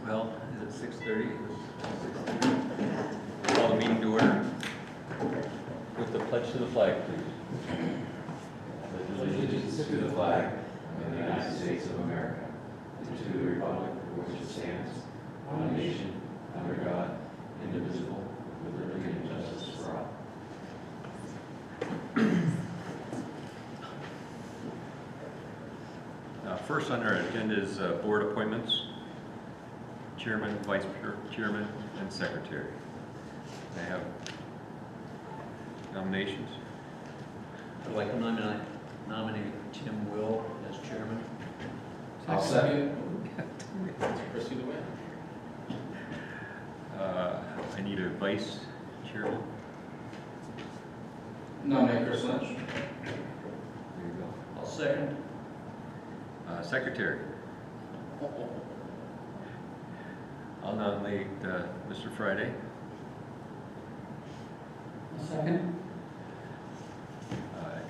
Well, is it 6:30? Call the meeting to order. With the pledge to the flag, please. Allegiance to the flag of the United States of America, and to the republic for which it stands, one nation, under God, indivisible, with liberty and justice for all. First on our agenda is board appointments. Chairman, Vice Chairman, and Secretary. I have nominations. I'd like to nominate Tim Will as chairman. I'll second. Proceed away. I need a Vice Chairman. Nominate Chris Lynch. There you go. I'll second. Secretary. I'll nominate Mr. Friday. A second.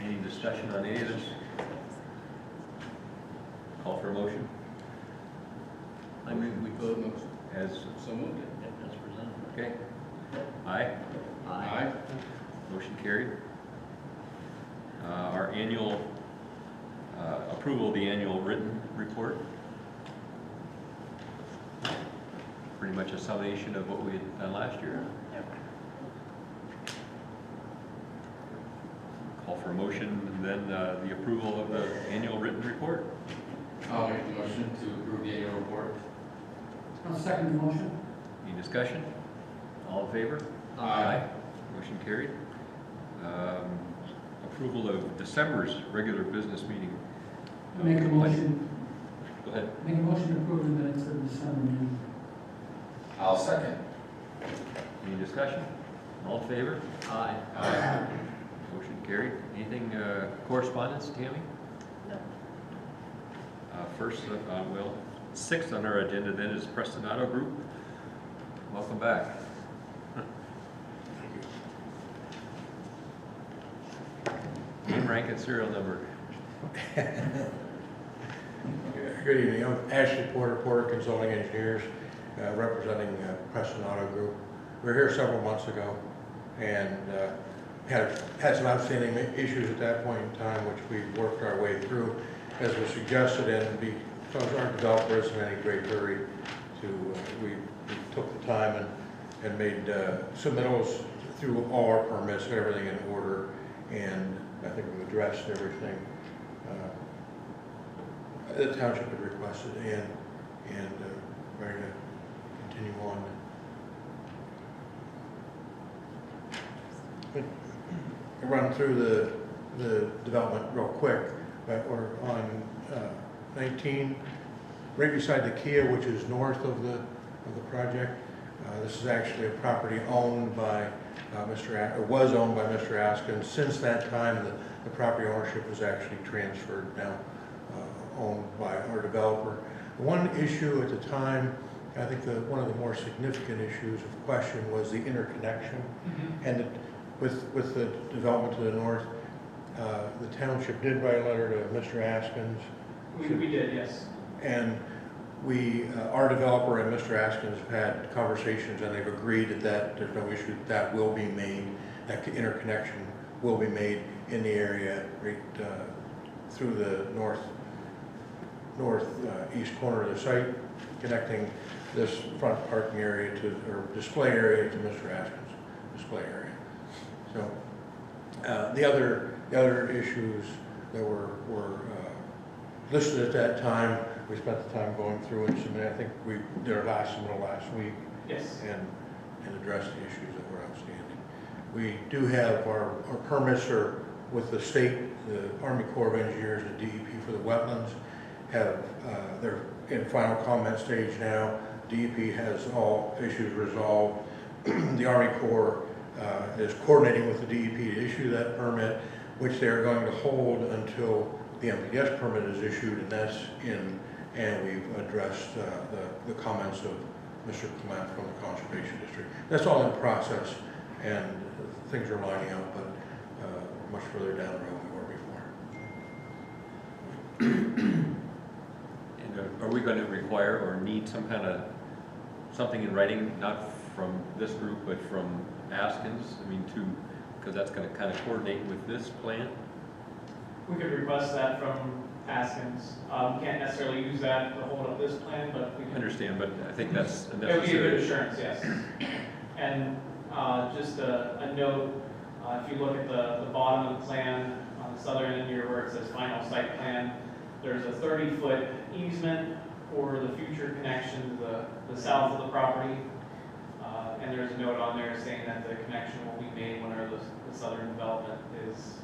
Any discussion on any of this? Call for a motion I move we vote as, so moved as presented. okay. Aye. Aye. Motion carried. Our annual approval of the annual written report. Pretty much a summation of what we had done last year. Yep. Call for a motion and then the approval of the annual written report. I'll make the motion to approve the annual report. I'll second the motion. Any discussion? All in favor? Aye. Motion carried. Approval of December's regular business meeting. Make a motion. Go ahead. Make a motion to approve the minutes of December meeting. I'll second. Any discussion? All in favor? Aye. Aye. Motion carried. Anything correspondence, Tammy? No. First, well, sixth on our agenda then is Preston Auto Group. Welcome back. Name, rank, and serial number. Good evening, I'm Ashley Porter, Porter Consulting Engineers, representing Preston Auto Group. We were here several months ago and had some outstanding issues at that point in time, which we worked our way through as was suggested, and because our developer isn't in any great hurry we took the time and made submittals through all our permits, everything in order, and I think we've addressed everything the township had requested, and ready to continue on. I'll run through the development real quick, but we're on 19, right beside the Kia, which is north of the project. This is actually a property owned by was owned by Mr. Askins. Since that time, the property ownership was actually transferred, now owned by our developer. One issue at the time, I think one of the more significant issues of question was the interconnection. And with the development to the north, the township did write a letter to Mr. Askins. We did, yes. And our developer and Mr. Askins have had conversations, and they've agreed that there's no issue, that will be made, that interconnection will be made in the area right through the northeast corner of the site, connecting this front parking area or display area to Mr. Askins' display area. So the other issues that were listed at that time, we spent the time going through and submitting. I think we did our submittal last week. Yes. And addressed the issues that were outstanding. We do have our permits are with the state, the Army Corps of Engineers, and DEP for the wetlands. They're in final comment stage now. DEP has all issues resolved. The Army Corps is coordinating with the DEP to issue that permit, which they are going to hold until the MPS permit is issued, and that's in, and we've addressed the comments of Mr. Clement from the Conservation District. That's all in process, and things are lining up, but much further down the road than we were before. And are we going to require or need some kind of something in writing, not from this group, but from Askins, I mean, because that's gonna kind of coordinate with this plan? We could request that from Haskins. We can't necessarily use that to hold up this plan, but we I can. understand, but I think that's It would be a good necessary. assurance, yes. And just a note, if you look at the bottom of the plan, on the southern end here where it says final site plan, there's a 30-foot easement for the future connection to the south of the property. And there's a note on there saying that the connection will be made whenever the southern development is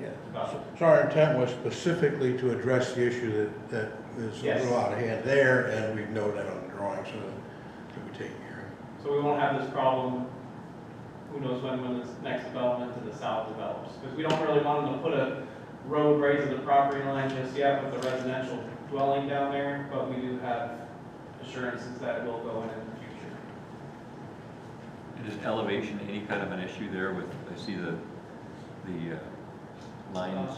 Yeah. about. So our intent was specifically to address the issue that is a Yes. little out of hand there, and we've noted that on the drawing, so that we take care of. So we won't have this problem, who knows when this next development to the south develops. Because we don't really want them to put a road right to the property line just yet with the residential dwelling down there, but we do have assurances that it will go in the future. And is elevation any kind of an issue there with, I see the lines?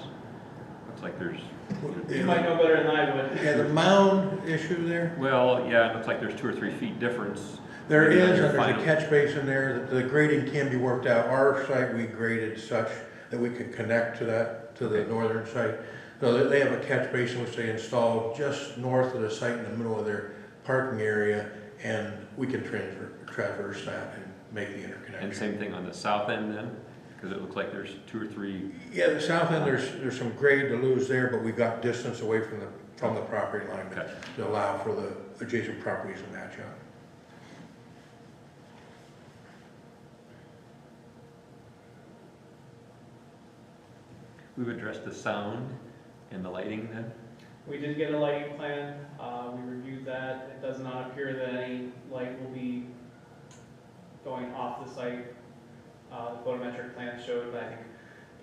Looks like there's, You might know better than I would. Yeah, the mound issue there, well, yeah, it looks like there's 2 or 3 feet difference. there Maybe on is, your and there's a final- catch basin there, that the grading can be worked out. Our site, we graded such that we could connect to that, to the northern site. So they have a catch basin which they installed just north of the site in the middle of their parking area, and we can traverse that and make the interconnection. And same thing on the south end then? Because it looks like there's 2 or 3, Yeah, the south end, there's some grade to lose there, but we got distance away from the property line okay. to allow for the adjacent properties to match up. We've addressed the sound and the lighting then? We did get a lighting plan, we reviewed that. It does not appear that any light will be going off the site. The photometric plan showed, I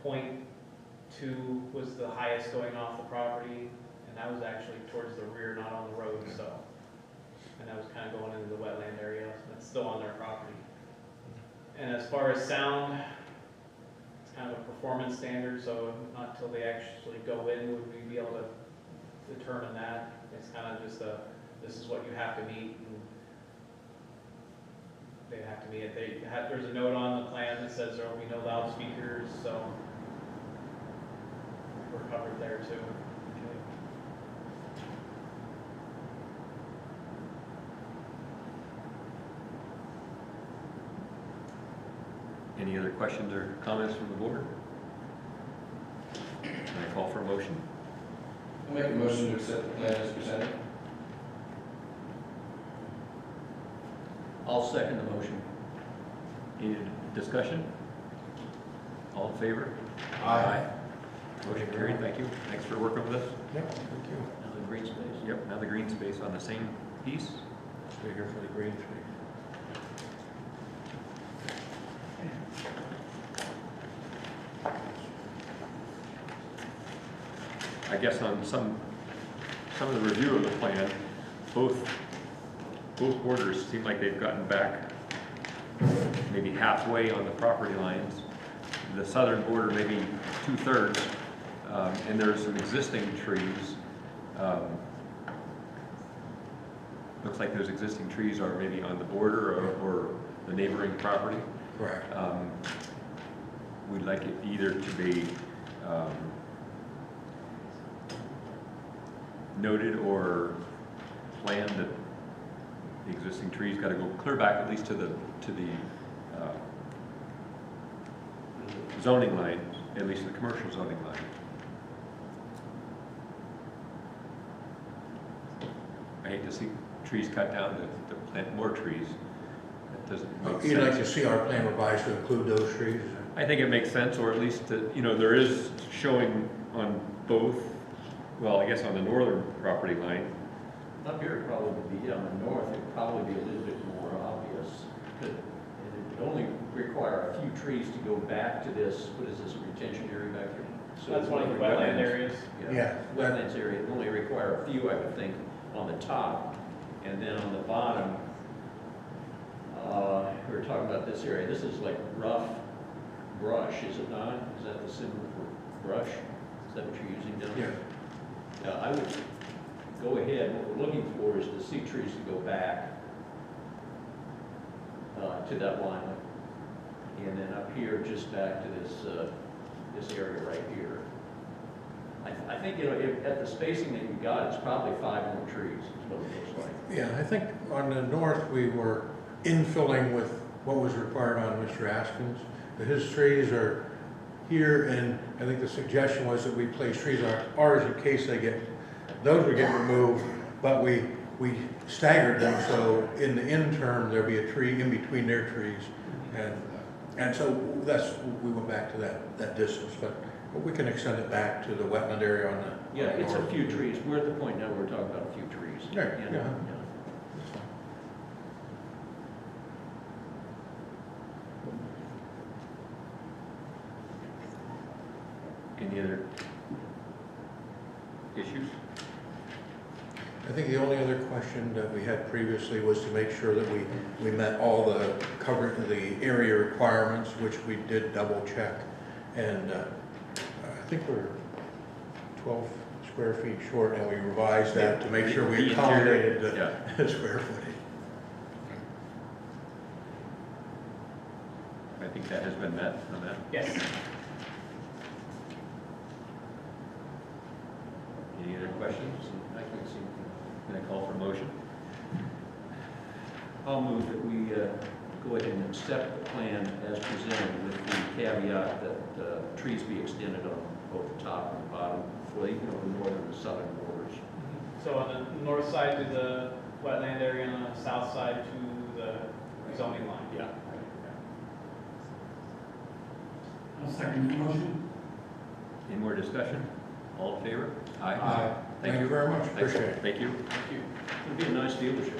think, .2 was the highest going off the property, and that was actually towards the rear, not on the road, so. And that was kind of going into the wetland area, that's still on their property. And as far as sound, it's kind of a performance standard, so not until they actually go in would we be able to determine that. It's kind of just this is what you have to meet, and they have to meet it. There's a note on the plan that says there will be no loudspeakers, so we're covered there too. Any other questions or comments from the board? Can I call for a motion? I'll make a motion to accept the plan as presented. I'll second the motion. Any discussion? All in favor? Motion carried, thank you. Thanks for working with us. Yep, thank you. Now the green space. Yep, now the green space on the same piece. Stay here for the green space. I guess on some of the review of the plan, both borders seem like they've gotten back maybe halfway on the property lines. The southern border maybe 2/3, and there's some existing trees. Looks like those existing trees are maybe on the border or the neighboring property. Correct. We'd like it either to be noted or planned that the existing trees got to go clear back at least to the zoning line, at least the commercial zoning line. I hate to see trees cut down to plant more trees. That doesn't make sense. You'd like to see our plan revised to include those trees? I think it makes sense, or at least, there is showing on both, well, I guess on the northern property line. Up here, it probably would be, on the north, it'd probably be a little bit more obvious. And it would only require a few trees to go back to this, what is this, retention area back here? So that's one of the wetland areas. Yeah. Wetlands area, it would only require a few, I would think, on the top. And then on the bottom, we were talking about this area, this is like rough brush, is it not? Is that the symbol for brush? Is that what you're using down there? Yeah. I would go ahead, what we're looking for is to see trees to go back to that line. And then up here, just back to this area right here. I think, you know, at the spacing that you got, it's probably 5 more trees, is what it looks like. Yeah, I think on the north, we were infilling with what was required on Mr. Askins. His trees are here, and I think the suggestion was that we place trees on ours in case those would get removed, but we staggered them, so in the interim, there'd be a tree in between their trees. And so we went back to that distance, but we can extend it back to the wetland area on the. Yeah, on the it's a north. few trees. We're at the point now where we're talking about a few trees. Right, And, yeah. Any other issues? I think the only other question that we had previously was to make sure that we met all the area requirements, which we did double check. And I think we're 12 square feet short, and we revised that to make sure we The interior, accommodated yeah. the square footage. I think that has been met on that. Yes. Any other questions? I can't see. Can I call for motion? I'll move that we go ahead and accept the plan as presented with the caveat that trees be extended on both the top and the bottom for the northern and southern borders. So on the north side to the wetland area and on the south side to the zoning line. Yeah. I'll second the motion. Any more discussion? All in favor? Thank you very much, Thanks. appreciate it. Thank you. Thank you. It'll be a nice dealership.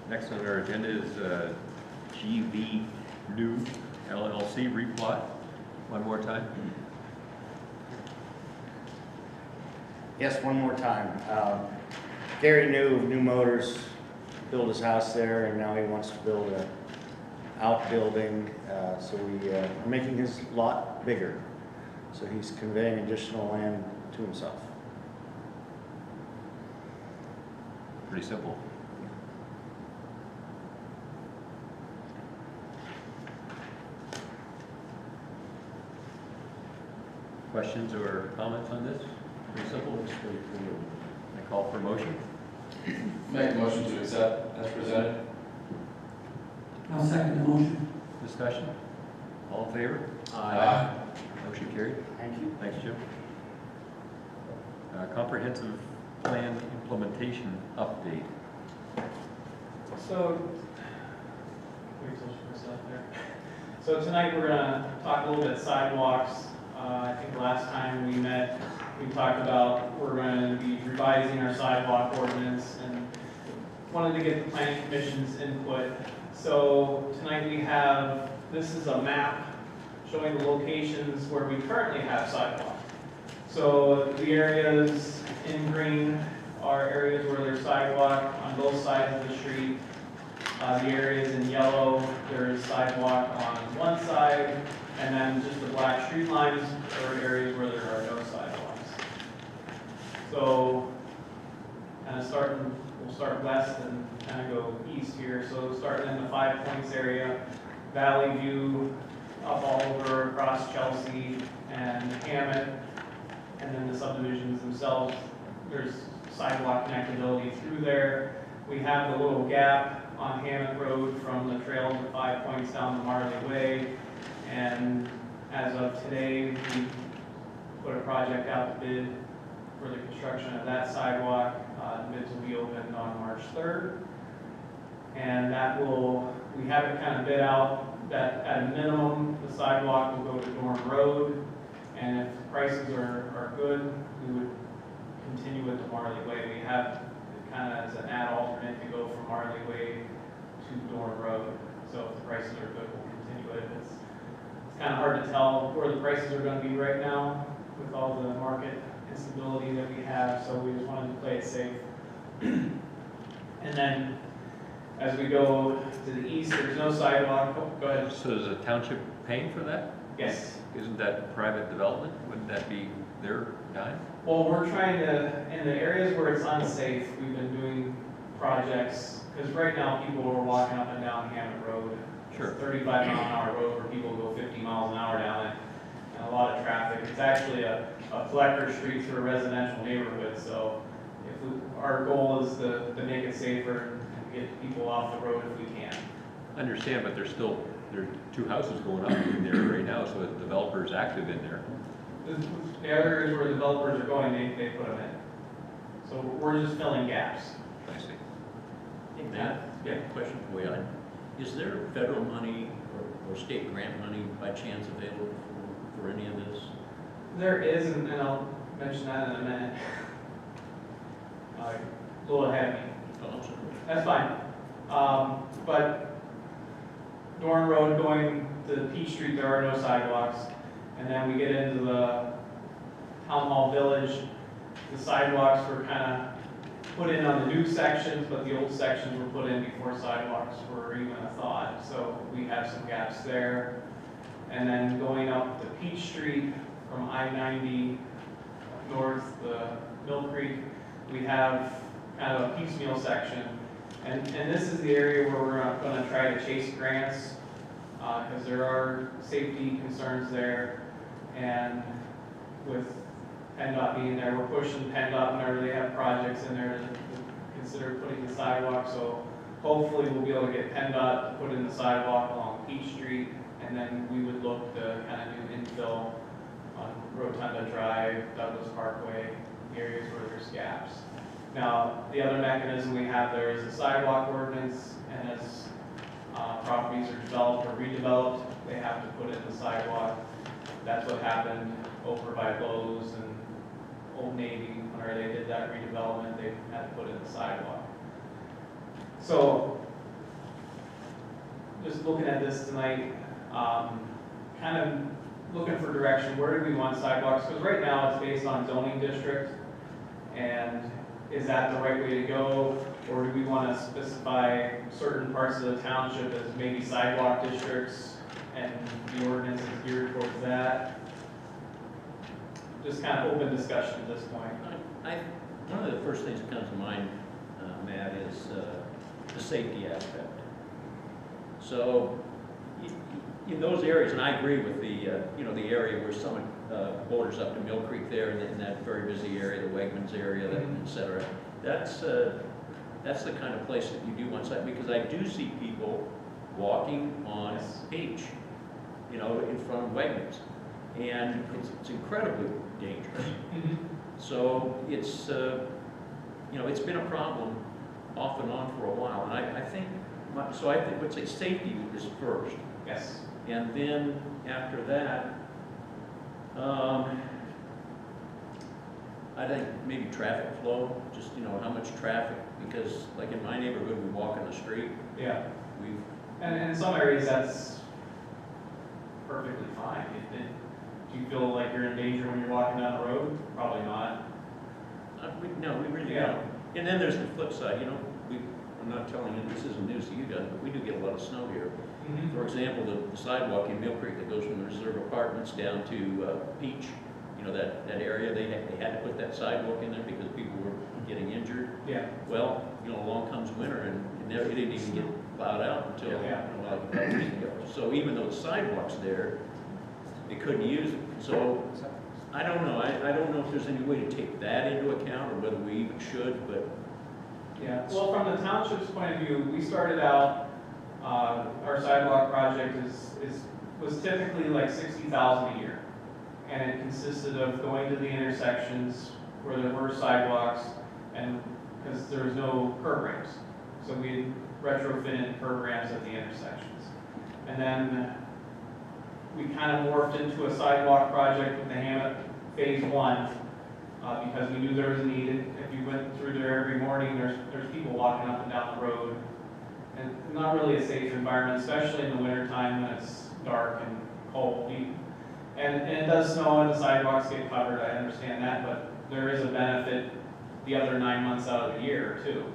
Next on our agenda is GV New LLC replot. One more time. Yes, one more time. Gary New of New Motors built his house there, and now he wants to build a outbuilding. So we are making his lot bigger. So he's conveying additional land to himself. Pretty simple. Questions or comments on this? Pretty simple. Straightforward. I call for motion. Make a motion to accept as presented. I'll second the motion. Discussion? All in favor? Motion carried. Thank you. Thanks, Jim. Comprehensive plan implementation update. So, wait till she puts that there. So tonight we're gonna talk a little bit sidewalks. I think last time we met, we talked about we're gonna be revising our sidewalk ordinance and wanted to get the planning commission's input. So tonight we have, this is a map showing the locations where we currently have sidewalk. So the areas in green are areas where there's sidewalk on both sides of the street. The areas in yellow, there's sidewalk on one side, and then just the black street lines are areas where there are no sidewalks. So, kind of we'll start west and kind of go east here. So starting in the 5 Points area, Valley View, up all over across Chelsea and Hammett, and then the subdivisions themselves, there's sidewalk connectability through there. We have the little gap on Hammett Road from the trail to 5 Points down to Marley Way. And as of today, we put a project out to bid for the construction of that sidewalk. Bids will be opened on March 3rd. And that we have it kind of bid out that at a minimum, the sidewalk will go to Dorn Road. And if prices are good, we would continue with the Marley Way. We have it kind of as an alternate to go from Marley Way to Dorn Road. So if the prices are good, we'll continue it. It's kind of hard to tell where the prices are going to be right now with all the market instability that we have. So we just wanted to play it safe. And then as we go to the east, there's no sidewalk. Oh, go ahead. So is the township paying for that? Yes. Isn't that private development? Wouldn't that be their dime? Well, we're trying to, in the areas where it's unsafe, we've been doing projects, because right now people are walking up and down Hammond Road. Sure. It's a 35-mile-an-hour road where people go 50 miles an hour down it, and a lot of traffic. It's actually a collector street through a residential neighborhood, so our goal is to make it safer and get people off the road if we can. I understand, but there are 2 houses going up in there right now, so the developer's active in there. The other areas where developers are going, they put them in. So we're just filling gaps. I see. Hey, Matt, Yeah. question for you. Is there federal money or state grant money by chance available for any of this? There is, and I'll mention that in a minute. A little ahead of me. Oh, I'm sorry. That's fine. But Dorn Road going to Peach Street, there are no sidewalks. And then we get into the Town Hall Village. The sidewalks were kind of put in on the new sections, but the old sections were put in before sidewalks were even a thought. So we have some gaps there. And then going up to Peach Street from I-90 north, the Mill Creek, we have kind of a piecemeal section. And this is the area where we're going to try to chase grants, because there are safety concerns there. And with PennDOT being there, we're pushing PennDOT whenever they have projects in there to consider putting the sidewalk. So hopefully we'll be able to get PennDOT to put in the sidewalk along Peach Street, and then we would look to kind of do infill on Rotunda Drive, Douglas Parkway, areas where there's gaps. Now, the other mechanism we have there is the sidewalk ordinance, and as properties are developed or redeveloped, they have to put in the sidewalk. That's what happened over by Lowe's and Old Navy, whenever they did that redevelopment, they had to put in the sidewalk. So, just looking at this tonight, kind of looking for direction. Where do we want sidewalks? Because right now it's based on zoning district, and is that the right way to go? Or do we want to specify certain parts of the township as maybe sidewalk districts and the ordinance is geared towards that? Just kind of open discussion at this point. One of the first things that comes to mind, Matt, is the safety aspect. So in those areas, and I agree with the the area where Summit borders up to Mill Creek there, in that very busy area, the Wegmans area, et cetera. That's the kind of place that you do want side, because I do see people walking on Peach, in front of Wegmans, and it's incredibly dangerous. So it's it's been a problem off and on for a while, and I think would say safety is first. Yes. And then after that, I think maybe traffic flow, just, how much traffic, because like in my neighborhood, we walk in the street, Yeah. we've, And in some areas, that's perfectly fine. Do you feel like you're in danger when you're walking down the road? Probably not. no, we really Yeah. don't. And then there's the flip side, I'm not telling you, this isn't news to you guys, but we do get a lot of snow here. For example, the sidewalk in Mill Creek that goes from the Reserve Apartments down to Peach, that area, they had to put that sidewalk in there because people were getting injured. Yeah. Well, along comes winter, and it didn't even get plowed out until Yeah. like about a week ago. So even though the sidewalk's there, they couldn't use it. So I don't know. I don't know if there's any way to take that into account, or whether we even should. But Yeah. Well, from the township's point of view, we started out, our sidewalk project was typically like $60,000 a year. And it consisted of going to the intersections where there were sidewalks, and because there was no curb ramps. So we retrofitted curb ramps at the intersections. And then we kind of morphed into a sidewalk project with the Hammett Phase 1, because we knew there was a need. If you went through there every morning, there's people walking up and down the road. And not really a safe environment, especially in the wintertime when it's dark and cold. And it does snow and the sidewalks get covered, I understand that, but there is a benefit the other 9 months out of the year too.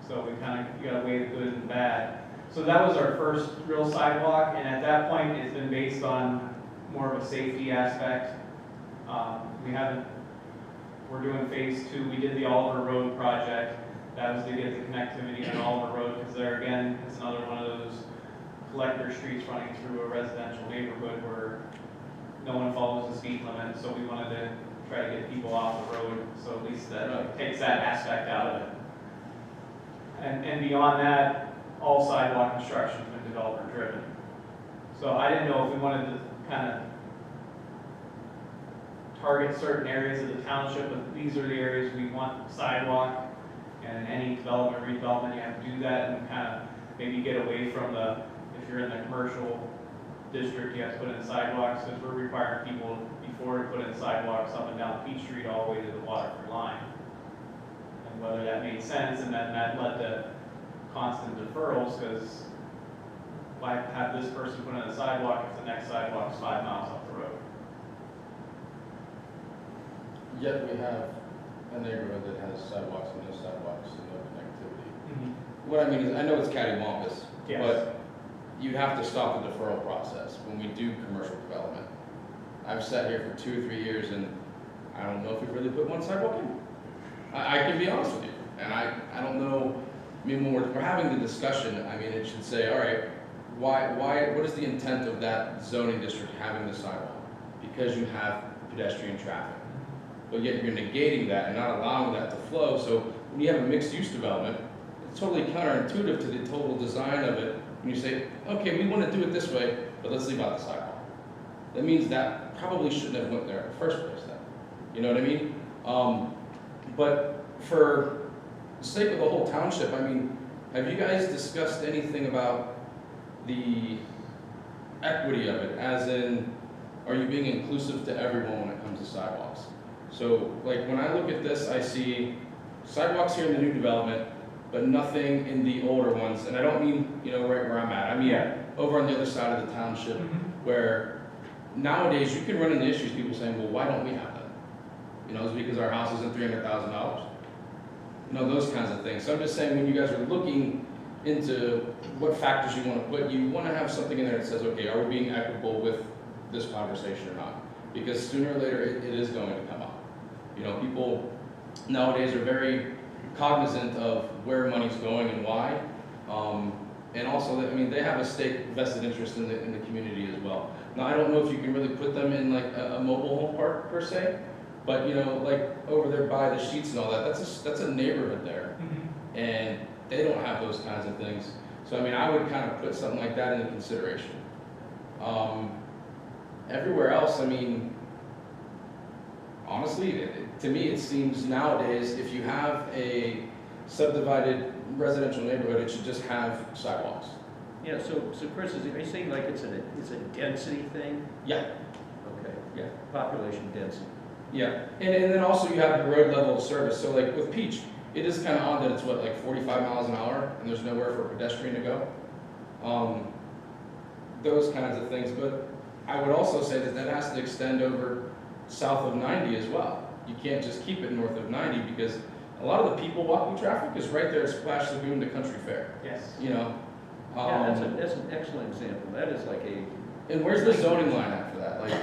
So we kind of got to weigh the good and bad. So that was our first real sidewalk, and at that point it's been based on more of a safety aspect. We're doing Phase 2. We did the Oliver Road project, That was to get the connectivity on Oliver Road, because there again, it's another one of those collector streets running through a residential neighborhood where no one follows the speed limit, so we wanted to try to get people off the road, so at least that takes that aspect out of it. And beyond that, all sidewalk construction's been developer driven. So I didn't know if we wanted to kind of target certain areas of the township, but these are the areas we want sidewalk, and any development, redevelopment, you have to do that, and kind of maybe get away from the, if you're in the commercial district, you have to put in sidewalks, because we're requiring people before to put in sidewalks up and down Peach Street all the way to the Waterford line. And whether that made sense, and then that led to constant deferrals, because why have this person put in a sidewalk if the next sidewalk is 5 miles up the road? Yet we have a neighborhood that has sidewalks and no sidewalks and no connectivity. What I mean is, I know it's cattywampus, Yes. but you have to stop the deferral process when we do commercial development. I've sat here for 2 or 3 years and I don't know if we've really put one sidewalk in. I can be honest with you, and I don't know, I mean, when we're having the discussion, I mean, it should say, all right, what is the intent of that zoning district having the sidewalk? Because you have pedestrian traffic. But yet you're negating that and not allowing that to flow, so when you have a mixed-use development, it's totally counterintuitive to the total design of it. When you say, okay, we want to do it this way, but let's leave out the sidewalk. That means that probably shouldn't have went there in the first place then. You know what I mean? But for the sake of the whole township, I mean, have you guys discussed anything about the equity of it? As in, are you being inclusive to everyone when it comes to sidewalks? So, like, when I look at this, I see sidewalks here in the new development, but nothing in the older ones. And I don't mean, you know, right where I'm at. I mean, over on the other side of the township, where nowadays you can run into issues, people saying, well, why don't we have that? You know, it's because our house isn't $300,000. You know, those kinds of things. So I'm just saying, when you guys are looking into what factors you want to put, you want to have something in there that says, okay, are we being equitable with this conversation or not? Because sooner or later, it is going to come up. You know, people nowadays are very cognizant of where money's going and why. And also, I mean, they have a stake vested interest in the community as well. Now, I don't know if you can really put them in like a mobile home park per se, but you know, like over there by the Sheets and all that, that's a neighborhood there. And they don't have those kinds of things. So I mean, I would kind of put something like that into consideration. Everywhere else, I mean, honestly, to me, it seems nowadays, if you have a subdivided residential neighborhood, it should just have sidewalks. Yeah, so Chris, are you saying like it's a density thing? Yeah. Okay, yeah, population density. Yeah, and then also you have the road level of service. So like with Peach, it is kind of odd that it's what, like 45 miles an hour, and there's nowhere for a pedestrian to go. Those kinds of things, but I would also say that that has to extend over south of 90 as well. You can't just keep it north of 90 because a lot of the people walking traffic is right there at Splash Lagoon to Country Fair. Yes. You know? Yeah, that's an excellent example. That is like a... And where's the zoning line after that? Like,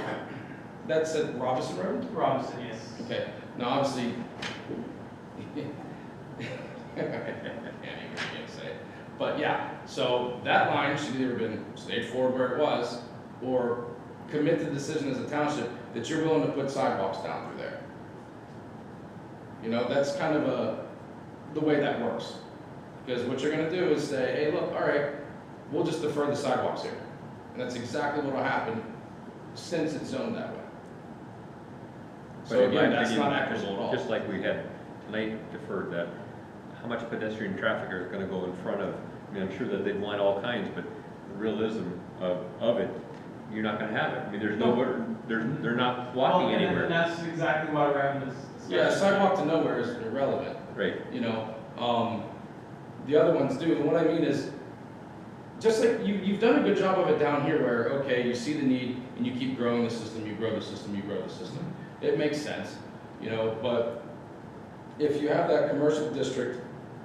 that's at Robinson Road? Robinson, yes. Okay, now obviously, I can't say it. But yeah, so that line should either have been stayed forward where it was, or commit the decision as a township that you're willing to put sidewalks down through there. You know, that's kind of the way that works. Because what you're gonna do is say, hey, look, all right, we'll just defer the sidewalks here. And that's exactly what will happen since it's zoned that way. So But in my again, that's opinion, not equitable at all. just like we had tonight deferred that, how much pedestrian traffic is gonna go in front of, I mean, I'm sure that they'd want all kinds, but the realism of it, you're not gonna have it. I mean, there's nowhere, they're not walking Well, and anywhere. that's exactly why we're having this discussion. Yeah, sidewalk to nowhere is irrelevant, Right. you know, the other ones do, and what I mean is, just like you've done a good job of it down here where, okay, you see the need and you keep growing the system, you grow the system, you grow the system. It makes sense, you know, but if you have that commercial district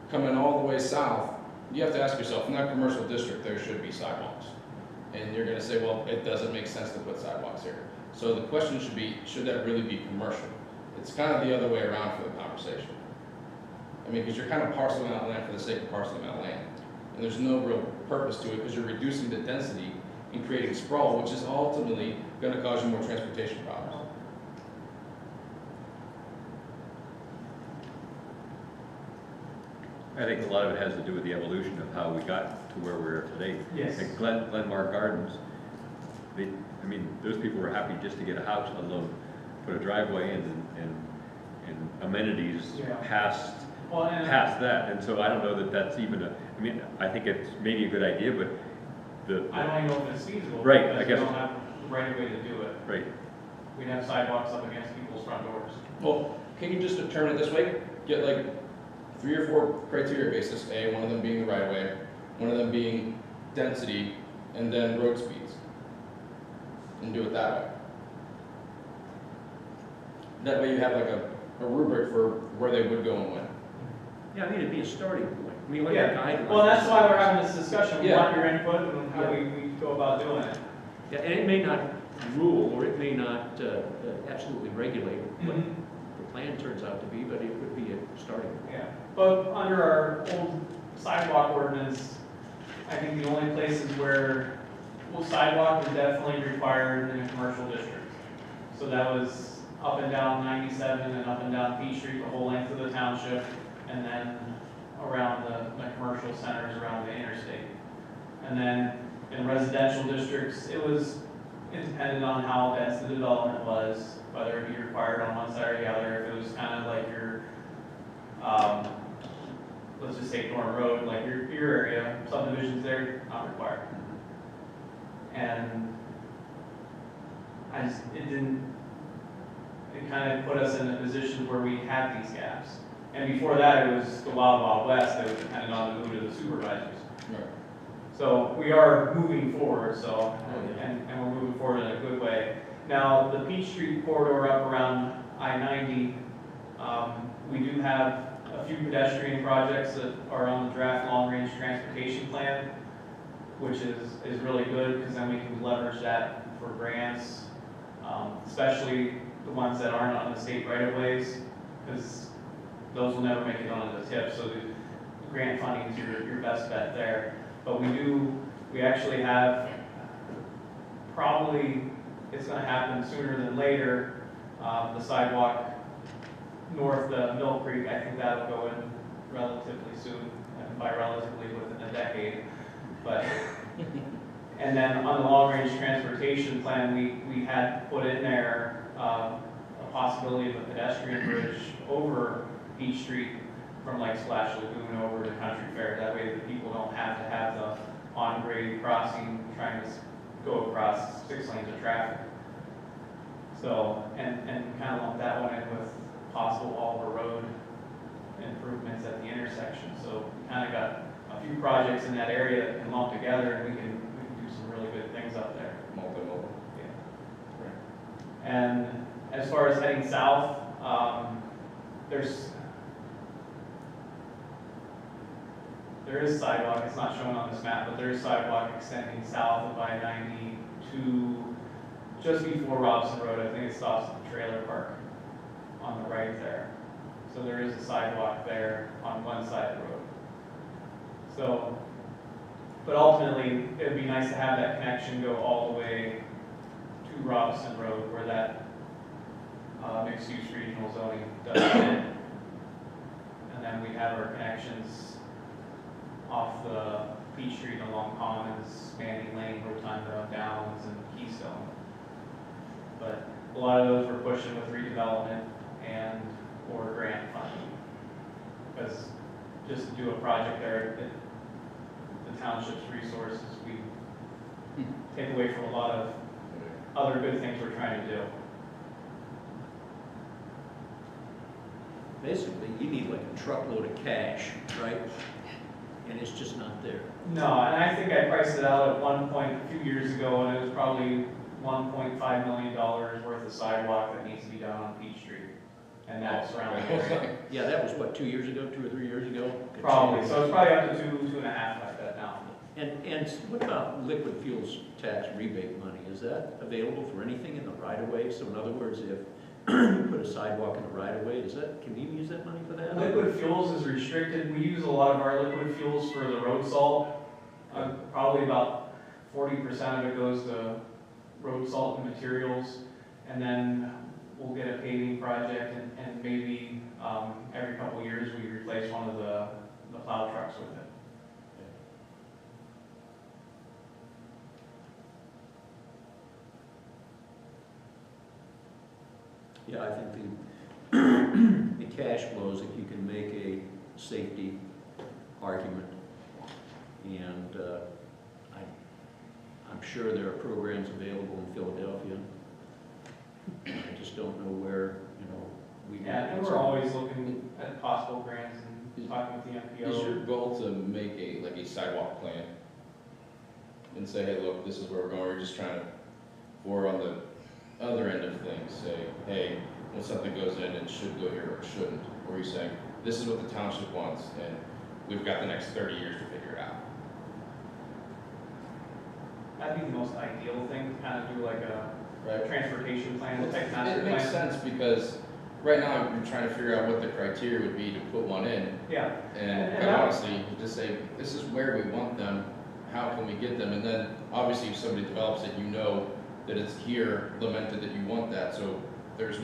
coming all the way south, you have to ask yourself, in that commercial district, there should be sidewalks. And you're gonna say, well, it doesn't make sense to put sidewalks here. So the question should be, should that really be commercial? It's kind of the other way around for the conversation. I mean, because you're kind of parceling out land for the sake of parceling out land. And there's no real purpose to it because you're reducing the density and creating sprawl, which is ultimately going to cause you more transportation problems. I think a lot of it has to do with the evolution of how we got to where we are today. Yes. Like Glenmark Gardens, I mean, those people were happy just to get a house, let alone put a driveway in and amenities Yeah. past Well, and that. And so I don't know that that's even I mean, I think it's maybe a good idea, but I don't even know if it's feasible. Right, I because guess- we don't have the right way to do it. right. We'd have sidewalks up against people's front doors. Well, can you just determine it this way? Get like 3 or 4 criteria basis. One of them being the right of way, one of them being density, and then road speeds. And do it that way. That way you have like a rubric for where they would go and when. Yeah, I mean, it'd be a starting point. I mean, like a Yeah. guideline. Well, that's why we're having this discussion. We Yeah. want your input and how we go about doing it. Yeah, and it may not rule, or it may not absolutely regulate what Mhm. the plan turns out to be, but it would be a starting point. Yeah, but under our old sidewalk ordinance, I think the only places where, well, sidewalk is definitely required in a commercial district. So that was up and down 97 and up and down P Street, the whole length of the township, and then around the commercial centers around the interstate. And then in residential districts, it depended on how dense the development was, whether it be required on one side or the other. If it was kind of like your, let's just say Thorn Road, like your area, subdivisions there, not required. And it kind of put us in a position where we had these gaps. And before that, it was the wild, wild west, that was dependent on the mood of the supervisors. Right. So we are moving forward, and we're moving forward in a good way. Now, the Peach Street corridor up around I-90, we do have a few pedestrian projects that are on the draft long-range transportation plan, which is really good, because then we can leverage that for grants, especially the ones that aren't on the state right-of-ways, because those will never make it onto the tip, so the grant funding is your best bet there. But we actually have, probably, it's gonna happen sooner than later, the sidewalk north of Mill Creek, I think that'll go in relatively soon, and by relatively within a decade. But, and then on the long-range transportation plan, we had put in there a possibility of a pedestrian bridge over Beach Street from like Splash Lagoon over to Country Fair. That way the people don't have to have the on-grade crossing trying to go across 6 lanes of traffic. So, and kind of lump that one in with possible Oliver Road improvements at the intersection. So we kind of got a few projects in that area that can lump together, and we can do some really good things up there. Multimodal. Yeah. And as far as heading south, there is sidewalk. It's not shown on this map, but there is sidewalk extending south of I-90 to just before Robson Road. I think it stops at the trailer park on the right there. So there is a sidewalk there on one side of the road. So, but ultimately, it would be nice to have that connection go all the way to Robson Road, where that mixed-use regional zoning does fit. And then we have our connections off the Peach Street along Commons, Manning Lane, Rotunda, Downs, and Keystone. But a lot of those we're pushing with redevelopment and or grant funding. Because just to do a project there, the township's resources, we take away from a lot of other good things we're trying to do. Basically, you need like a truckload of cash, right? And it's just not there. No, and I think I priced it out at one point a few years ago, and it was probably $1.5 million worth of sidewalk that needs to be done on Peach Street. And that's around there. Yeah, that was what, 2 years ago, 2 or 3 years ago? Probably, so it's probably up to 2.5 like that now. And what about liquid fuels tax rebate money? Is that available for anything in the right of way? So in other words, if put a sidewalk in the right of way, can we use that money for that? Liquid fuels is restricted. We use a lot of our liquid fuels for the road salt. Probably about 40% of it goes to road salt and materials. And then we'll get a paving project and maybe every couple of years we replace one of the plow trucks with it. Yeah, I think the cash flows, if you can make a safety argument. And I'm sure there are programs available in Philadelphia. I just don't know where, we. Yeah, and we're always looking at possible grants and talking with the Is MPO. your goal to make a sidewalk plan? And say, hey, look, this is where we're going, we're just trying to, or on the other end of things, say, hey, when something goes in, it should go here or it shouldn't? Or are you saying, this is what the township wants, and we've got the next 30 years to figure it out? That'd be the most ideal thing, to kind of do like a Right? transportation plan, type It master makes plan. sense because right now I'm trying to figure out what the criteria would be to put one in. Yeah, And And quite that- honestly, you just say, this is where we want them, how can we get them? And then obviously if somebody develops it, that it's here lamented that you want that. So there's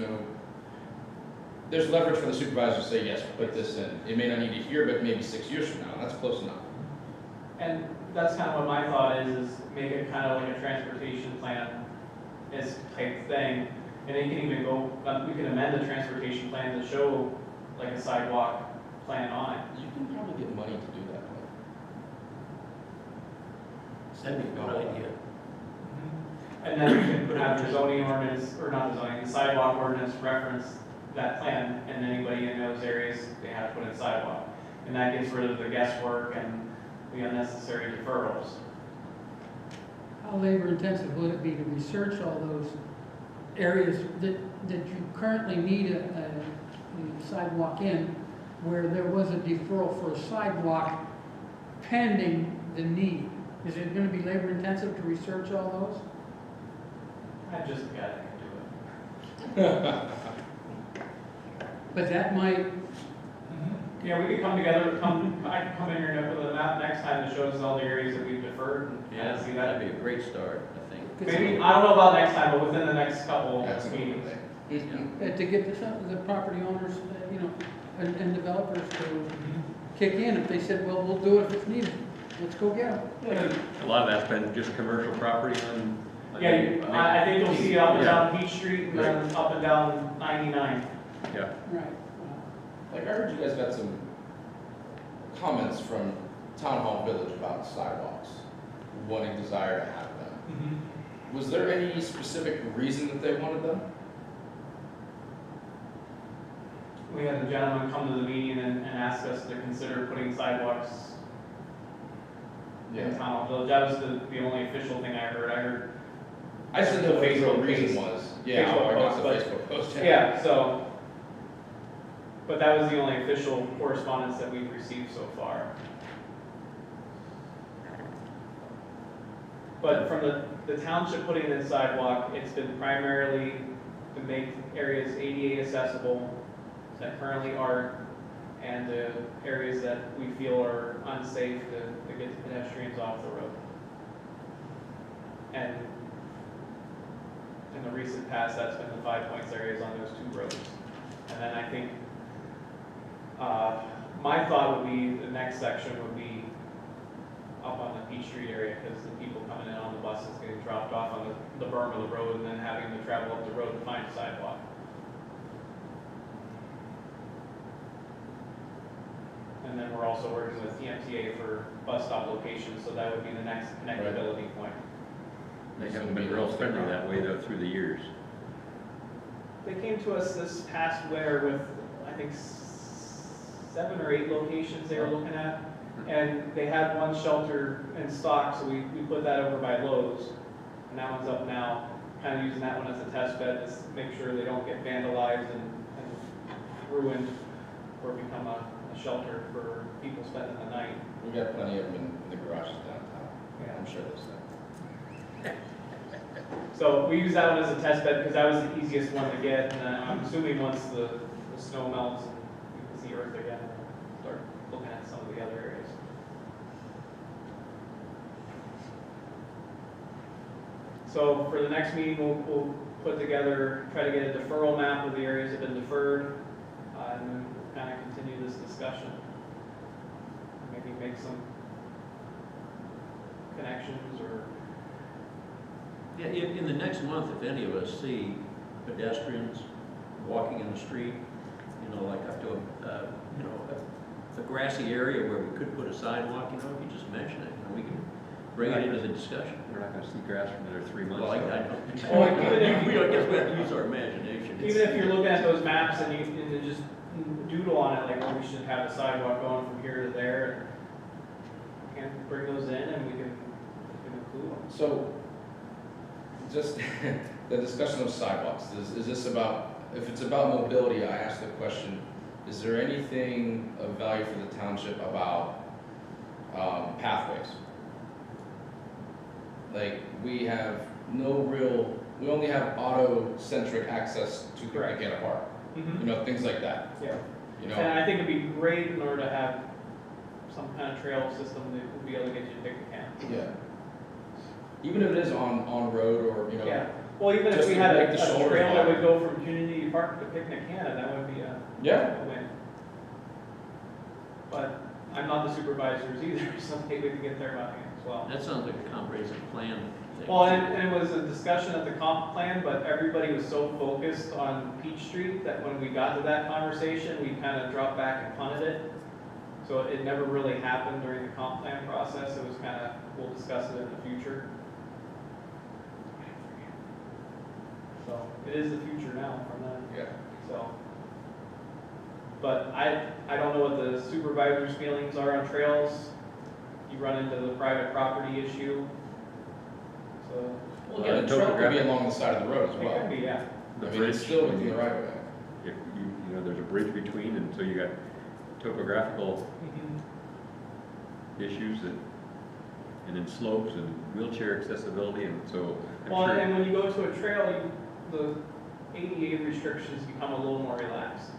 leverage for the supervisor to say, yes, put this in. It may not need it here, but maybe 6 years from now, that's close enough. and that's kind of what my thought is make it kind of like a transportation plan is type thing. And then you can even go, we can amend the transportation plan to show like a sidewalk plan on it. You can probably get money to do that. That'd be a good idea. And then we can have the zoning ordinance, or not the zoning, the sidewalk ordinance reference that plan, and anybody in those areas, they have to put in sidewalk. And that gets rid of the guesswork and the unnecessary deferrals. How labor intensive would it be to research all those areas that you currently need a sidewalk in, where there was a deferral for a sidewalk pending the need? Is it gonna be labor intensive to research all those? I just got to do it. But that might, Yeah, we could come together, I can come in here and with a map next time that shows all the areas that we've deferred and kind Yeah, of see that'd that. be a great start, I think. Maybe, I don't know about next time, but within the next couple That's a good meetings. thing. to get the property owners, and developers to kick in. If they said, well, we'll do it if it's needed, let's go get them. A lot of that's been just commercial property on. Yeah, I think you'll see it up and Yeah. down Peach Street and then up and down 99. Yeah, Right. Like I heard you guys got some comments from Town Hall Village about sidewalks, wanting desire to have them. Was there any specific reason that they wanted them? We had a gentleman come to the meeting and ask us to consider putting sidewalks in Town Hall Village. That was the only official thing I heard. I just didn't know what the real Facebook reason page. was. Yeah, Facebook I got post, the but- Facebook post. Yeah, so, but that was the only official correspondence that we've received so far. But from the township putting in sidewalk, it's been primarily to make areas ADA accessible that currently aren't, and the areas that we feel are unsafe to get the pedestrians off the road. And in the recent past, that's been the 5 Points areas on those two roads. And then I think, my thought would be, the next section would be up on the Peach Street area, because the people coming in on the buses getting dropped off on the berm of the road and then having to travel up the road to find a sidewalk. And then we're also working with TMTA for bus stop locations, so that would be the next connectability point. they haven't been real friendly that way though through the years. They came to us this past winter with, I think, 7 or 8 locations they were looking at. And they had one shelter in stock, so we put that over by Lowe's. And that one's up now, kind of using that one as a test bed to make sure they don't get vandalized and ruined or become a shelter for people spending the night. We got plenty of them in the garages downtown. Yeah. I'm sure there's that. So we use that one as a test bed because that was the easiest one to get, and then I'm assuming once the snow melts and we can see earth again, we'll start looking at some of the other areas. So for the next meeting, we'll put together, try to get a deferral map of the areas that have been deferred, and then we'll kind of continue this discussion. Maybe make some connections or. Yeah, in the next month, if any of us see pedestrians walking in the street, you know, like up to a grassy area where we could put a sidewalk, you know, if you just mention it, and we can bring it into the discussion. We're not gonna see grass for another 3 months. Well, I so- don't. Well, even if We don't, guess we have to use our imagination. Even if you're looking at those maps and you just doodle on it, like, oh, we should have a sidewalk going from here to there, and bring those in and we can include them. So, just the discussion of sidewalks, is this about, if it's about mobility, I asked the question, is there anything of value for the township about pathways? Like, we have we only have auto-centric access to Correct. Picnic Park, you know, things like that, Yeah. you know? And I think it'd be great in order to have some kind of trail system that would be able to get you to pick a can. Yeah. Even if it is on road or, you know. Yeah, well, even if just we to had make a the shoulders trail that wide. would go from Community Park to Picnic Cannon, that would be a win. But I'm not the supervisors either, so maybe we can get their money as well. That sounds like a comprehensive plan thing. Well, and it was a discussion of the comp plan, but everybody was so focused on Peach Street that when we got to that conversation, we kind of dropped back and punted it. So it never really happened during the comp plan process. It was kind of, we'll discuss it in the future. So it is the future now from then. Yeah. So, but I don't know what the supervisor's feelings are on trails. You run into the private property issue. So Well, again, the trail could be along the side of the road as it well. can be, yeah. The I mean, bridge, it's still within the right of way. if you know, there's a bridge between, and so you got topographical issues and then slopes and wheelchair accessibility, and so I'm Well, sure. and when you go to a trail, the ADA restrictions become a little more relaxed.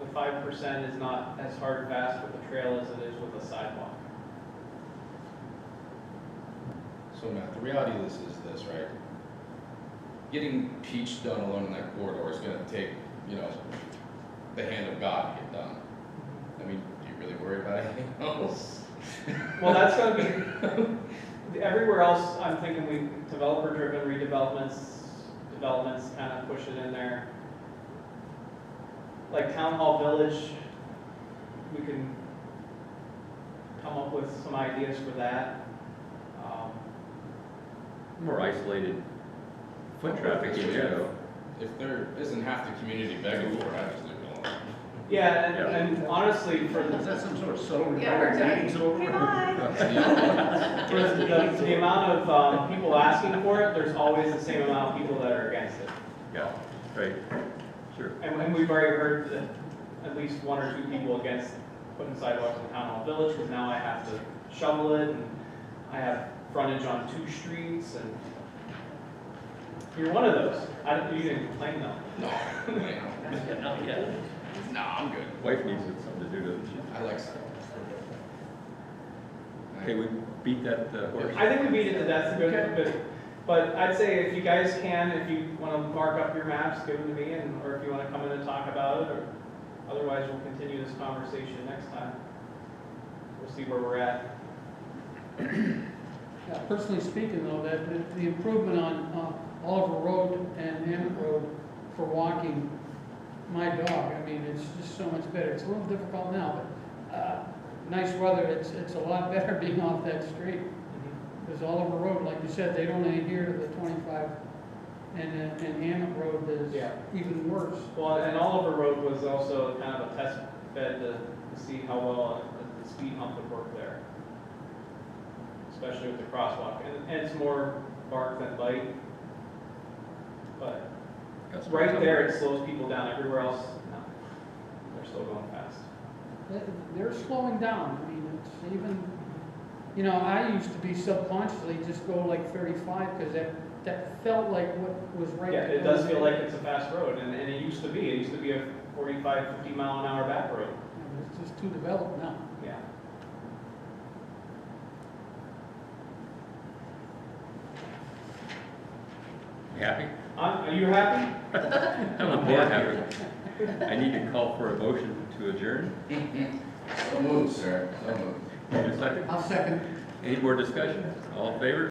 The 5% is not as hard and fast with a trail as it is with a sidewalk. So Matt, the reality of this is this, right? Getting Peach done along in that corridor is gonna take, you know, the hand of God to get done. I mean, do you really worry about anything else? Well, that's gonna be, everywhere else, I'm thinking developer-driven developments kind of push it in there. Like Town Hall Village, we can come up with some ideas for that. More isolated foot traffic in there, though. If there isn't half the community begging for it, I just leave it alone. Yeah, and honestly, Is that some sort of subtle Yeah, we're done. meetings over? for the amount of people asking for it, there's always the same amount of people that are against it. Yeah, right, sure. And we've already heard that at least one or two people against putting sidewalks in Town Hall Village, because now I have to shovel it, and I have frontage on 2 streets, and you're one of those. You didn't complain though. No, Not yet. no, I'm good. Wife needs something to do, doesn't she? I like sidewalks. Okay, we beat that horse. I think we beat it to death a bit, but I'd say if you guys can, if you want to mark up your maps, give them to me, or if you want to come in and talk about it, or otherwise we'll continue this conversation next time. We'll see where we're at. Yeah, personally speaking though, that the improvement on Oliver Road and Hammond Road for walking my dog, I mean, it's just so much better. It's a little difficult now, but nice weather, it's a lot better being off that street. Because Oliver Road, like you said, they don't adhere to the 25, and Hammond Road is Yeah. even worse. Well, and Oliver Road was also kind of a test bed to see how well the speed hump would work there. Especially with the crosswalk, and it's more bark than bite. But Got some right trouble. there, it slows people down. Everywhere else, no, they're still going fast. They're slowing down. I mean, it's even You know, I used to be subconsciously just go like 35, because that felt like what was right. Yeah, to it go. does feel like it's a fast road, and it used to be a 45, 50 mile an hour back road. It's just too developed now. Yeah. You happy? Are you happy? I'm more happy. I need to call for a motion to adjourn. So moved, sir, so moved. Need a second? I'll second. Any more discussion? All in favor?